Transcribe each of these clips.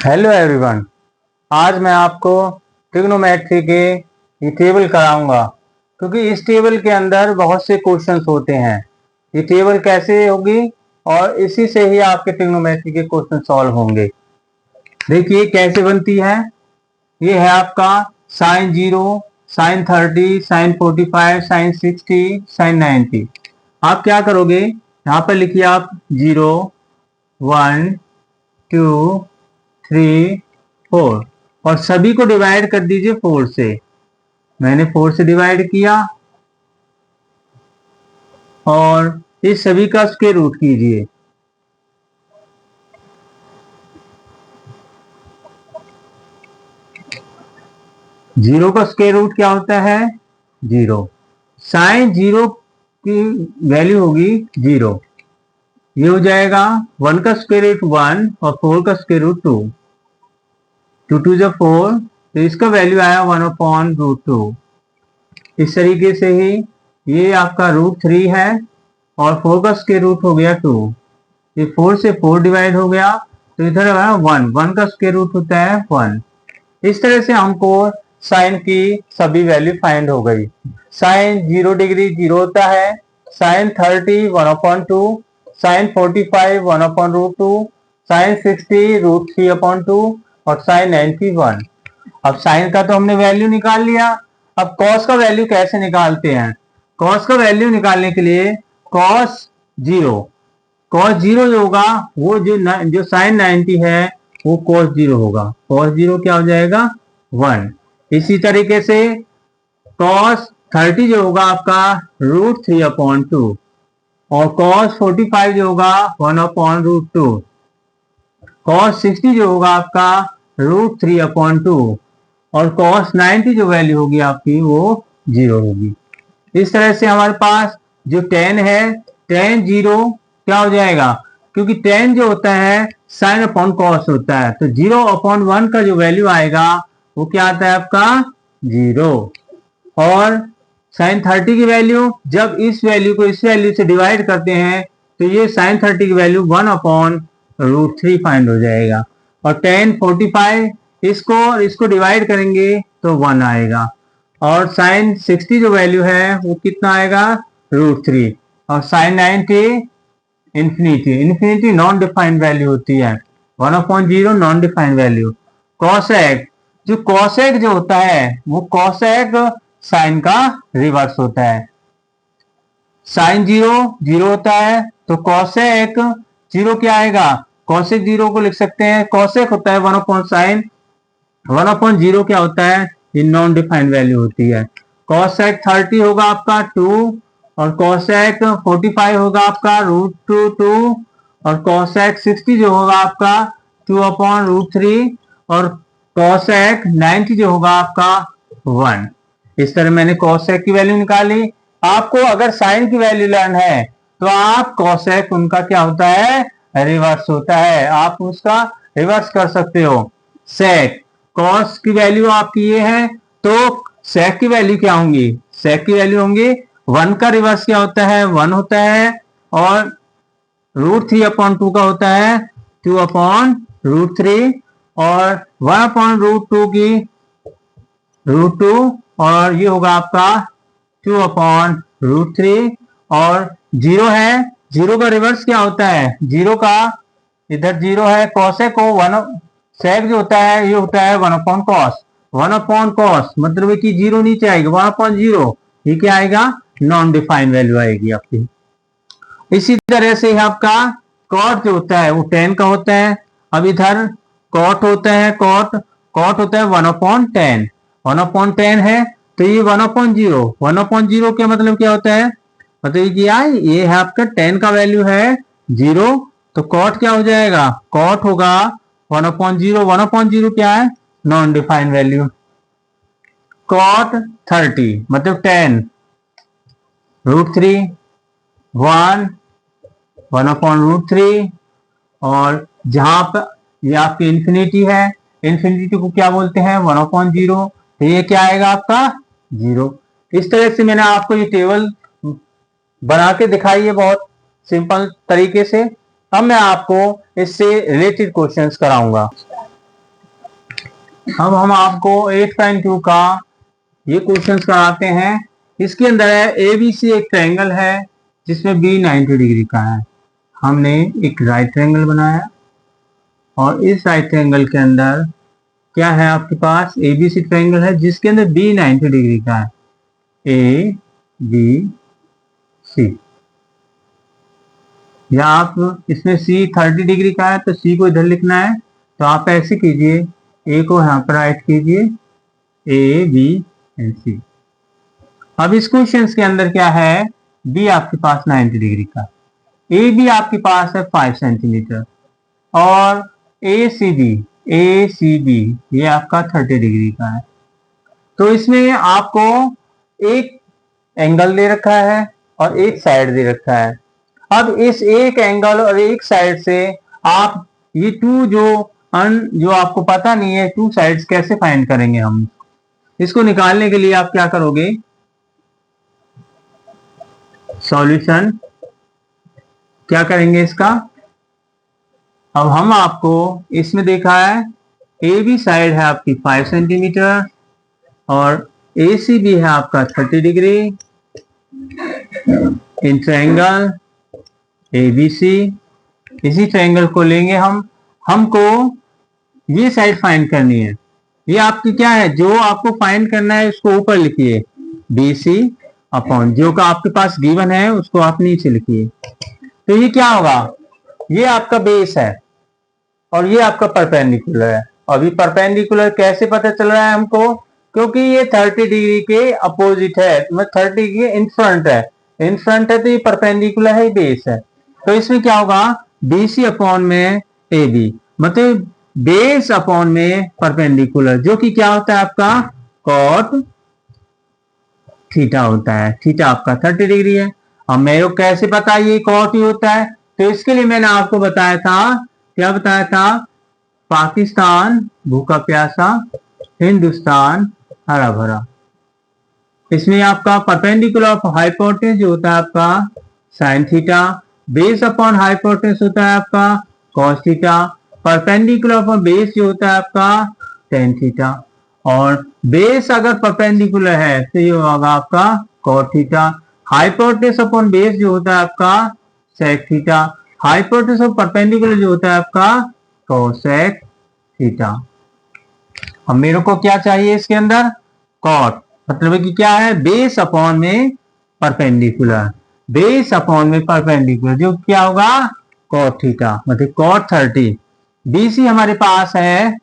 Hello everyone. आज मैं आपको ट्रिग्नोमेट्री के ये टेबल कराऊंगा, क्योंकि इस टेबल के अंदर बहुत से क्वेश्चंस होते हैं। ये टेबल कैसे होगी और इसी से ही आपके ट्रिग्नोमेट्री के क्वेश्चन सॉल्व होंगे। देखिए कैसे बनती है। ये है आपका sine 0, sine 30, sine 45, sine 60, sine 90। आप क्या करोगे, यहाँ पर लिखिए आप 0, 1, 2, 3, 4 और सभी को डिवाइड कर दीजिए 4 से। मैंने 4 से डिवाइड किया और इस सभी का स्क्वायर रूट कीजिए। जीरो का स्क्वायर रूट क्या होता है? 0। साइन 0 की वैल्यू होगी 0। ये हो जाएगा 1 का स्क्वायर रूट 1 और 4 का स्क्वायर रूट 2। 2 2 जा 4, तो इसका वैल्यू आया 1/√2। इस तरीके से ही ये आपका √3 है और 4 का स्क्वायर रूट हो गया 2। ये 4 से 4 डिवाइड हो गया, तो इधर आया 1। 1 का स्क्वायर रूट होता है 1। इस तरह से हमको साइन की सभी वैल्यू फाइंड हो गई। साइन 0 डिग्री 0 होता है, साइन 30 1/2, साइन 45 1/√2, साइन 60 √3/2 और साइन 91। अब साइन का तो हमने वैल्यू निकाल लिया। अब कॉस का वैल्यू कैसे निकालते हैं? कॉस का वैल्यू निकालने के लिए कॉस 0 जो होगा वो जो साइन 90 है वो कॉस 0 होगा। कॉस 0 क्या हो जाएगा? 1। इसी तरीके से कॉस 30 जो होगा आपका √3/2 और कॉस 45 जो होगा 1/√2। कॉस 60 जो होगा आपका √3/2 और cos 90 जो वैल्यू होगी आपकी वो 0 होगी। इस तरह से हमारे पास जो tan है, tan 0 क्या हो जाएगा? क्योंकि tan जो होता है sin अपॉन cos होता है, तो 0/1 का जो वैल्यू आएगा वो क्या आता है आपका? 0। और sin 30 की वैल्यू, जब इस वैल्यू को इस वैल्यू से डिवाइड करते हैं तो ये sin 30 की वैल्यू 1/√3 फाइंड हो जाएगा। और tan 45 इसको और इसको डिवाइड करेंगे तो 1 आएगा। और साइन 60 जो वैल्यू है वो कितना आएगा? √3। और sine 90 infinity non defined value होती है, 1/0 नॉन डिफाइंड वैल्यू। कॉसेक जो होता है वो कॉसेक साइन का रिवर्स होता है। साइन 0 होता है तो कॉसेक 0 क्या आएगा? कॉसेक 0 को लिख सकते हैं, कॉसेक होता है 1/sin। 1/0 क्या होता है? ये नॉन डिफाइंड वैल्यू होती है। कॉसेक 30 होगा आपका 2 और कॉसेक 45 होगा आपका √2 और कॉसेक 60 जो होगा आपका 2/√3 और कॉसेक 90 जो होगा आपका 1। इस तरह मैंने कॉसेक की वैल्यू निकाली। आपको अगर साइन की वैल्यू लर्न है तो आप कॉसेक उनका क्या होता है? रिवर्स होता है। आप उसका रिवर्स कर सकते हो। सेक कॉस की वैल्यू आपकी ये है, तो सेक की वैल्यू क्या होंगी? सेक की वैल्यू होंगी 1 का रिवर्स क्या होता है? 1 होता है और √3/2 का होता है 2/√3 और 1/√2 की √2 और ये होगा आपका 2/√3 और 0 है। 0 का रिवर्स क्या होता है? 0 का इधर 0 है, कॉसेक को 1 सेक जो होता है ये होता है 1/cos। 1/cos मतलब है कि 0 नीचे आएगा, 1/0 ये क्या आएगा? नॉन डिफाइंड वैल्यू आएगी आपकी। इसी तरह से आपका कॉट जो होता है वो tan का होता है। अब इधर कॉट होता है, कॉट होता है 1/10। 1/10 है तो ये 1/0। 1/0 क्या मतलब क्या होता है? मतलब क्या ये है आपका tan का वैल्यू है 0, तो कॉट क्या हो जाएगा? कॉट होगा 1/0। 1/0 क्या है? Non defined value. कॉट 30 मतलब 10 √3 1 1/√3 और जहां पर ये आपकी इन्फिनिटी है, इन्फिनिटी को क्या बोलते हैं? 1/0। तो ये क्या आएगा आपका? 0। इस तरह से मैंने आपको ये टेबल बना के दिखाई है बहुत सिंपल तरीके से। अब मैं आपको इससे रिलेटेड क्वेश्चंस कराऊंगा। अब हम आपको 8.2 का ये क्वेश्चंस कराते हैं। इसके अंदर है ABC एक ट्रायंगल है जिसमें B 90 डिग्री का है। हमने एक राइट ट्रायंगल बनाया और इस राइट ट्रायंगल के अंदर क्या है आपके पास, ABC ट्रायंगल है जिसके अंदर B 90 डिग्री का है, ABC। या आप इसमें C 30 डिग्री का है तो C को इधर लिखना है, तो आप ऐसे कीजिए, A को यहाँ पर राइट कीजिए, A B एंड C। अब इस क्वेश्चन के अंदर क्या है, B आपके पास 90 डिग्री का, AB आपके पास है 5 सेंटीमीटर और ACB ये आपका 30 डिग्री का है। तो इसमें आपको एक एंगल दे रखा है और एक साइड दे रखा है। अब इस एक एंगल और एक साइड से आप ये जो आपको पता नहीं है टू साइड्स कैसे फाइंड करेंगे। हम इसको निकालने के लिए आप क्या करोगे, सॉल्यूशन क्या करेंगे इसका। अब हम आपको इसमें देखा है AB साइड है आपकी 5 सेंटीमीटर और ACB है आपका 30 डिग्री इन ट्रायंगल ABC। इसी ट्रायंगल को लेंगे हमको ये साइड फाइंड करनी है। ये आपकी क्या है, जो आपको फाइंड करना है उसको ऊपर लिखिए, BC अपॉन जो का आपके पास गिवन है उसको आप नीचे लिखिए। तो ये क्या होगा, ये आपका बेस है और ये आपका परपेंडिकुलर है। अभी परपेंडिकुलर कैसे पता चल रहा है हमको, क्योंकि ये 30 डिग्री के अपोजिट है, मतलब 30 के इन फ्रंट है, तो ये परपेंडिकुलर है, बेस है। तो इसमें क्या होगा, BC अपॉन में AB, मतलब बेस अपॉन में परपेंडिकुलर, जो कि क्या होता है आपका कॉट थीटा होता है। थीटा आपका 30 डिग्री है। अब मेरे को कैसे पता ये कॉट ही होता है, तो इसके लिए मैंने आपको बताया था, क्या बताया था, पाकिस्तान भूखा प्यासा, हिंदुस्तान हरा भरा। इसमें आपका परपेंडिकुलर ऑफ हाइपोटेन्यूज जो होता है आपका sine theta, base upon hypotenuse होता है आपका cos theta, perpendicular upon base जो होता है आपका टेन थीटा, और बेस अगर परपेंडिकुलर है तो ये होगा आपका cot theta. Hypotenuse upon base जो होता है आपका sec theta, hypotenuse of perpendicular जो होता है आपका कोसेक थीटा। अब मेरे को क्या चाहिए इसके अंदर, कॉट, मतलब कि क्या है, बेस अपॉन में परपेंडिकुलर, बेस अपॉन में परपेंडिकुलर, जो क्या होगा कॉट थीटा, मतलब कॉट 30। BC हमारे पास है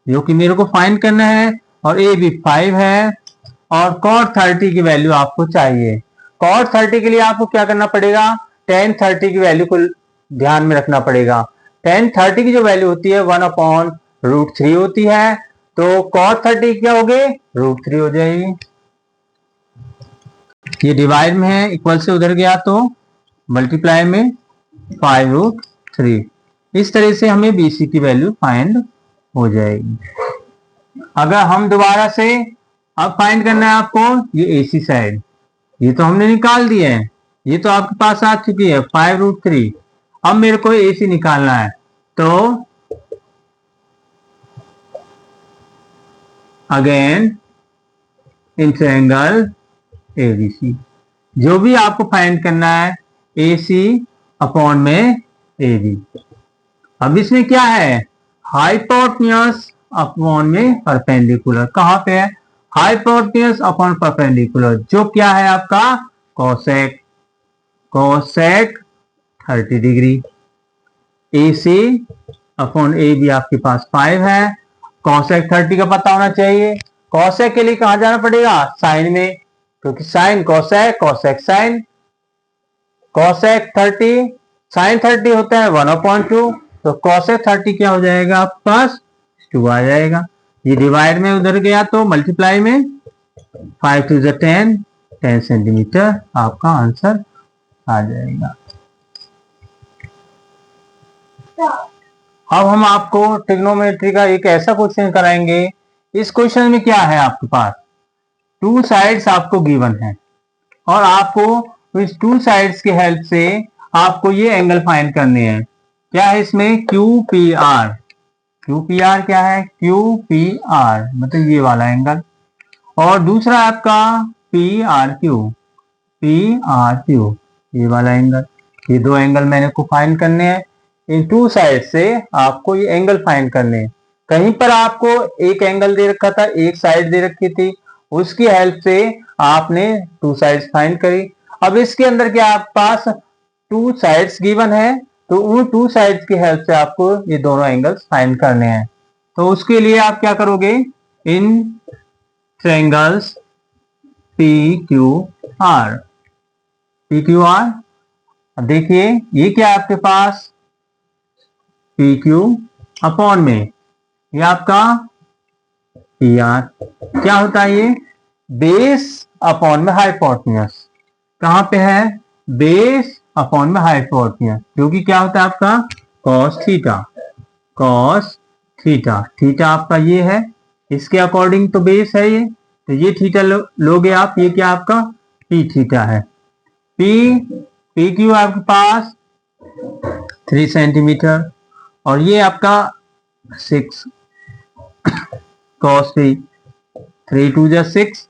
जो कि मेरे को फाइंड करना है, और AB 5 है, और कॉट 30 की वैल्यू आपको चाहिए। कॉट 30 के लिए आपको क्या करना पड़ेगा, tan 30 की वैल्यू को ध्यान में रखना पड़ेगा। tan 30 की जो वैल्यू होती है 1/√3 होती है, तो कॉट 30 क्या हो गए, √3 हो जाएगी। ये डिवाइड में है, इक्वल से उधर गया तो मल्टीप्लाई में 5√3। इस तरह से हमें BC की वैल्यू फाइंड हो जाएगी। अगर हम दोबारा से अब फाइंड करना है आपको ये AC साइड, ये तो हमने निकाल दिया है, ये तो आपके पास आ चुकी है 5√3। अब मेरे को AC निकालना है, तो अगेन इन ट्रायंगल ABC, जो भी आपको फाइंड करना है AC अपॉन में AB। अब इसमें क्या है, हाइपोटेन्यूज अपॉन में परपेंडिकुलर, कहां पे है, हाइपोटेन्यूज अपॉन परपेंडिकुलर, जो क्या है आपका cosec 30 degree. AC upon AB आपके पास 5 है, कोसेक 30 का पता होना चाहिए। कोसेक के लिए कहां जाना पड़ेगा, साइन में, क्योंकि sine cosec, cosec sine, cosec 30 sine 30 होता है 1/2, तो कोसेक 30 क्या हो जाएगा आपके पास 2 आ जाएगा। ये डिवाइड में उधर गया तो मल्टीप्लाई में 5 to the 10 सेंटीमीटर आपका आंसर आ जाएगा। अब हम आपको ट्रिग्नोमेट्री का एक ऐसा क्वेश्चन कराएंगे। इस क्वेश्चन में क्या है, आपके पास टू साइड्स आपको गिवन है और आपको इस टू साइड्स की हेल्प से आपको ये एंगल फाइंड करने हैं। क्या है इसमें, QPR, क्यू पी आर क्या है, क्यू पी आर मतलब ये वाला एंगल, और दूसरा आपका P R Q, P R Q ये वाला एंगल। ये दो एंगल मैंने को फाइंड करने हैं। इन टू साइड से आपको ये एंगल फाइंड करने हैं। कहीं पर आपको एक एंगल दे रखा था, एक साइड दे रखी थी, उसकी हेल्प से आपने टू साइड्स फाइंड करी। अब इसके अंदर क्या आपके पास टू साइड्स गिवन है, तो उन टू साइड्स की हेल्प से आपको ये दोनों एंगल्स फाइंड करने हैं। तो उसके लिए आप क्या करोगे, इन triangles P Q R, P Q R, अब देखिए ये क्या आपके पास पी क्यू अपॉन में ये आपका पी आर, क्या होता है ये बेस अपॉन में हाइपोटेन्यूज, कहां पे है बेस अपॉन में हाइपोटेन्यूज, जो कि क्या होता है आपका cos theta, cos theta, theta आपका ये है, इसके अकॉर्डिंग तो बेस है ये, तो ये थीटा लोगे आप, ये क्या आपका पी थीटा है। पी क्यू आपके पास 3 सेंटीमीटर, और ये आपका 6 कॉस 3 टू जा 6।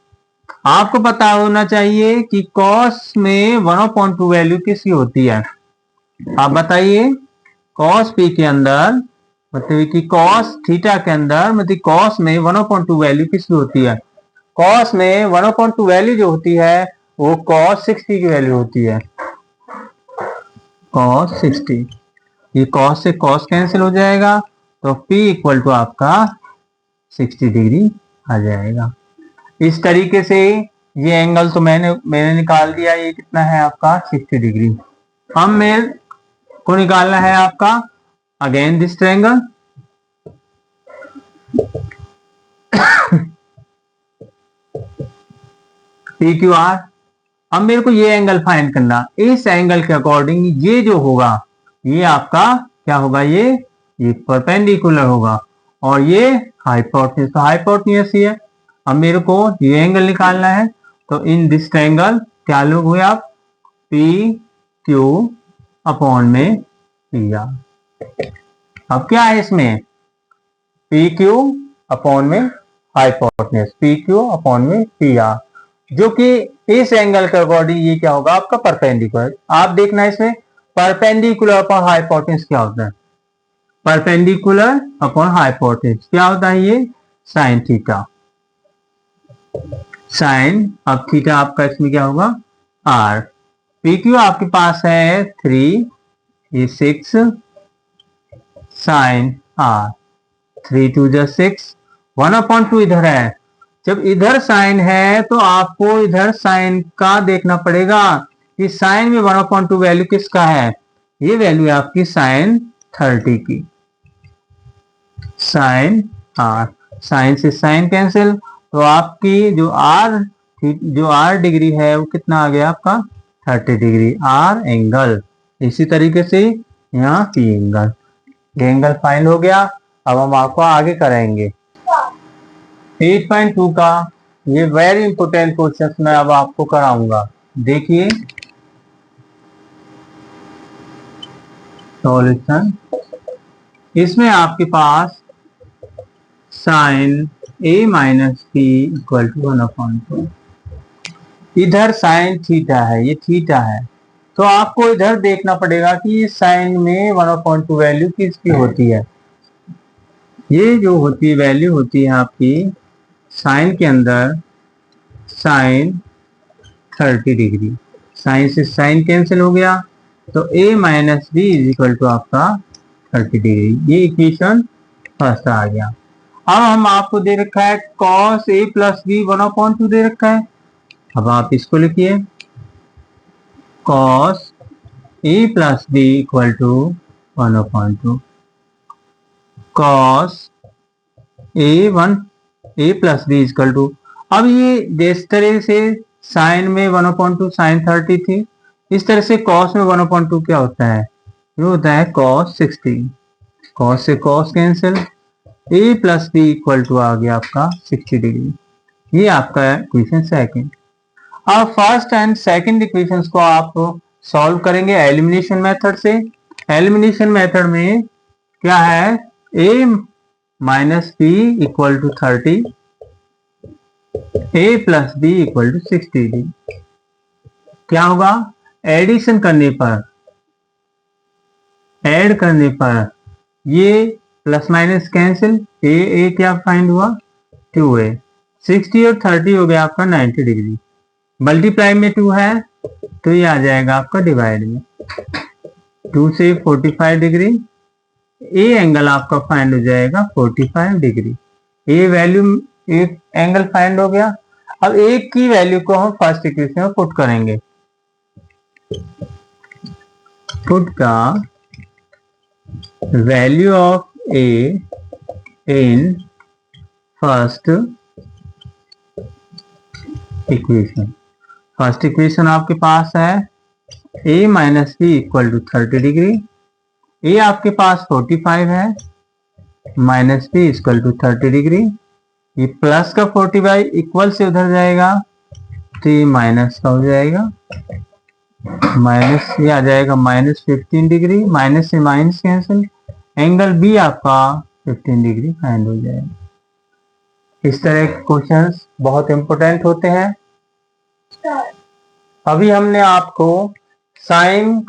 आपको पता होना चाहिए कि कॉस में 1/2 वैल्यू किसकी होती है, आप बताइए। कॉस पी के अंदर मतलब कि कॉस थीटा के अंदर मतलब कॉस में 1/2 वैल्यू किसकी होती है, कॉस में 1/2 वैल्यू जो होती है वो कॉस 60 की वैल्यू होती है, कॉस 60। ये कॉस से कॉस कैंसिल हो जाएगा, तो P इक्वल टू आपका 60 डिग्री आ जाएगा। इस तरीके से ये एंगल तो मैंने निकाल दिया, ये कितना है आपका 60 डिग्री। अब मेरे को निकालना है आपका again this triangle, P Q R. अब मेरे को ये एंगल फाइंड करना, इस एंगल के अकॉर्डिंग ये जो होगा ये आपका क्या होगा, ये परपेंडिकुलर होगा, और ये हाइपोटेन्यूज, तो हाइपोटेन्यूज ही है। अब मेरे को ये एंगल निकालना है, तो इन दिस ट्रायंगल क्या लोग हुए आप, पी क्यू अपॉन में पी आर। अब क्या है इसमें पी क्यू अपॉन में हाइपोटेन्यूज, पी क्यू अपॉन में पी आर, जो कि इस एंगल के अकॉर्डिंग ये क्या होगा आपका परपेंडिकुलर। आप देखना इसमें परपेंडिकुलर अपॉन हाइपोटेन्यूज क्या होता है, परपेंडिकुलर अपॉन हाइपोटेन्यूज क्या होता है, ये साइन थीटा, साइन, अब थीटा आपका इसमें क्या होगा आर। पी क्यू आपके पास है 3, ये 6 साइन आर, 3 टू जा 6, 1/2 इधर है। जब इधर साइन है तो आपको इधर साइन का देखना पड़ेगा कि साइन में 1/2 वैल्यू किसका है, ये वैल्यू है आपकी साइन 30 की, साइन आर, साइन से साइन कैंसिल, तो आपकी जो आर डिग्री है वो कितना आ गया आपका 30 डिग्री आर एंगल। इसी तरीके से यहाँ पी एंगल, ये एंगल फाइंड हो गया। अब हम आपको आगे करेंगे 8.2 का ये वेरी इंपोर्टेंट क्वेश्चन मैं अब आपको कराऊंगा। देखिए सॉल्यूशन, इसमें आपके पास sine a minus P equal to 1/2, इधर साइन थीटा है, ये थीटा है, तो आपको इधर देखना पड़ेगा कि ये साइन में 1/2 वैल्यू किसकी होती है। ये जो होती है वैल्यू होती है आपकी साइन के अंदर साइन 30 डिग्री, साइन से साइन कैंसिल हो गया, तो a minus b is equal to आपका 30 डिग्री, ये इक्वेशन फर्स्ट आ गया। अब हम आपको दे रखा है cos a प्लस बी 1/2 दे रखा है, अब आप इसको लिखिए cos a plus B equal to 1/2, cos a plus B equal to, अब ये जिस तरह से साइन में 1/2 साइन 30 थी, इस तरह से cos में 1/2 क्या होता है, ये होता है cos 60, cos से cos cancel, a plus B equal to आ गया आपका 60 डिग्री, ये आपका इक्वेशन सेकंड। अब फर्स्ट एंड सेकंड इक्वेशंस को आप सॉल्व करेंगे एलिमिनेशन मेथड से। एलिमिनेशन मेथड में क्या है, a minus B equal to 30, A plus B equal to 60 क्या होगा? एडिशन करने पर, ऐड करने पर ये प्लस माइनस कैंसिल, ए क्या फाइंड हुआ? 2a। 60 और 30 हो गया आपका 90 डिग्री। मल्टीप्लाई में 2 है तो ये आ जाएगा आपका डिवाइड में। 2 से 45 डिग्री, ए एंगल आपका फाइंड हो जाएगा 45 डिग्री। ए वैल्यू, एक एंगल फाइंड हो गया। अब एक की वैल्यू को हम फर्स्ट इक्वेशन में पुट करेंगे। पुट का value of A in first equation. First equation आपके पास है a minus B equal to 30 degree. A आपके पास 45 है, minus B equal to 30 degree. ये प्लस का 45 इक्वल से उधर जाएगा तो ये माइनस का हो जाएगा, माइनस ये आ जाएगा माइनस 15 डिग्री। माइनस से माइनस कैंसिल, एंगल बी आपका 15 डिग्री फाइंड हो जाएगा। इस तरह के क्वेश्चंस बहुत इंपॉर्टेंट होते हैं। अभी हमने आपको साइन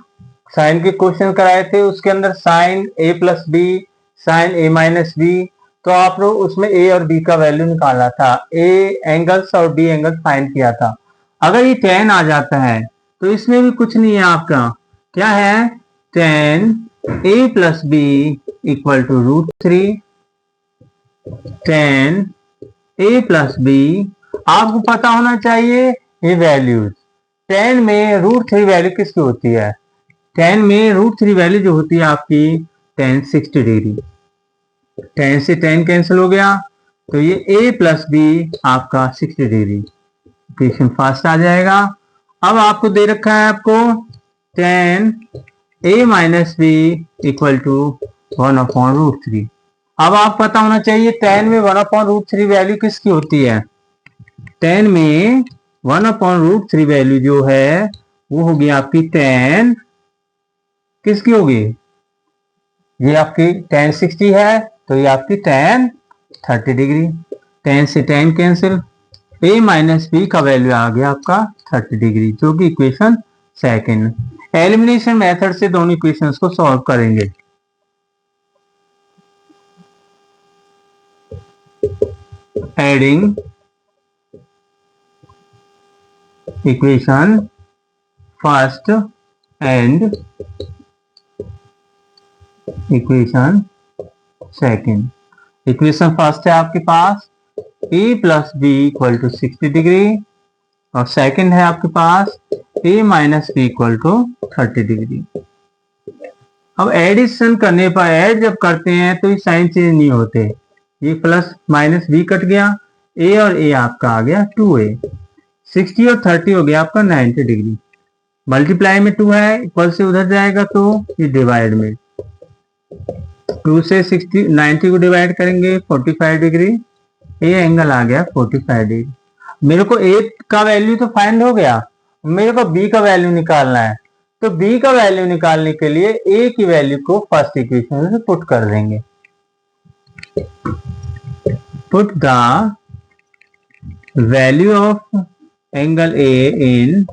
के क्वेश्चन कराए थे, उसके अंदर साइन ए प्लस बी, साइन ए माइनस बी, तो आप लोग उसमें ए और बी का वैल्यू निकाला था, ए एंगल्स और बी एंगल फाइंड किया था। अगर ये tan आ जाता है तो इसमें भी कुछ नहीं है आपका, क्या है? tan a plus B equal to √3। tan a plus b आपको पता होना चाहिए ये वैल्यूज। tan में √3 वैल्यू किसकी होती है? tan में √3 वैल्यू जो होती है आपकी tan 60 डिग्री। tan से tan कैंसिल हो गया तो ये a प्लस बी आपका 60 डिग्री, इक्वेशन फर्स्ट आ जाएगा। अब आपको दे रखा है आपको tan a minus B equal to 1/√3। अब आप पता होना चाहिए tan में 1/√3 वैल्यू किसकी होती है? tan में 1/√3 वैल्यू जो है वो होगी आपकी tan किसकी होगी? ये आपकी tan 60 है तो ये आपकी tan 30 डिग्री। tan से tan cancel, a minus b का वैल्यू आ गया आपका 30 डिग्री, जो कि इक्वेशन सेकंड। एलिमिनेशन मेथड से दोनों इक्वेशंस को सॉल्व करेंगे। Adding equation first and equation second. Equation first है आपके पास a plus B equal to 60 degree और सेकंड है आपके पास a minus B equal to 30 degree. अब एडिशन करने पर, ऐड जब करते हैं तो ये साइन चेंज नहीं होते, ये प्लस माइनस b कट गया, a और a आपका आ गया 2a। 60 और 30 हो गया आपका 90 डिग्री। मल्टीप्लाई में 2 है, इक्वल से उधर जाएगा तो ये डिवाइड में 2 से 90 को डिवाइड करेंगे 45 डिग्री, ए एंगल आ गया 45 डिग्री। मेरे को ए का वैल्यू तो फाइंड हो गया, मेरे को बी का वैल्यू निकालना है, तो बी का वैल्यू निकालने के लिए ए की वैल्यू को फर्स्ट इक्वेशन में पुट कर देंगे। Put the value of angle a in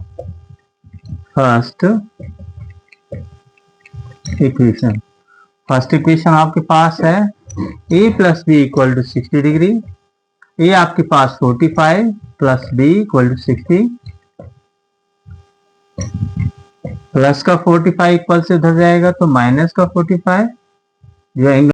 first equation. First equation आपके पास है a plus B equal to 60 degree, a आपके पास 45 plus b equal to 60, plus का 45 इक्वल से उधर जाएगा तो माइनस का 45, जो एंगल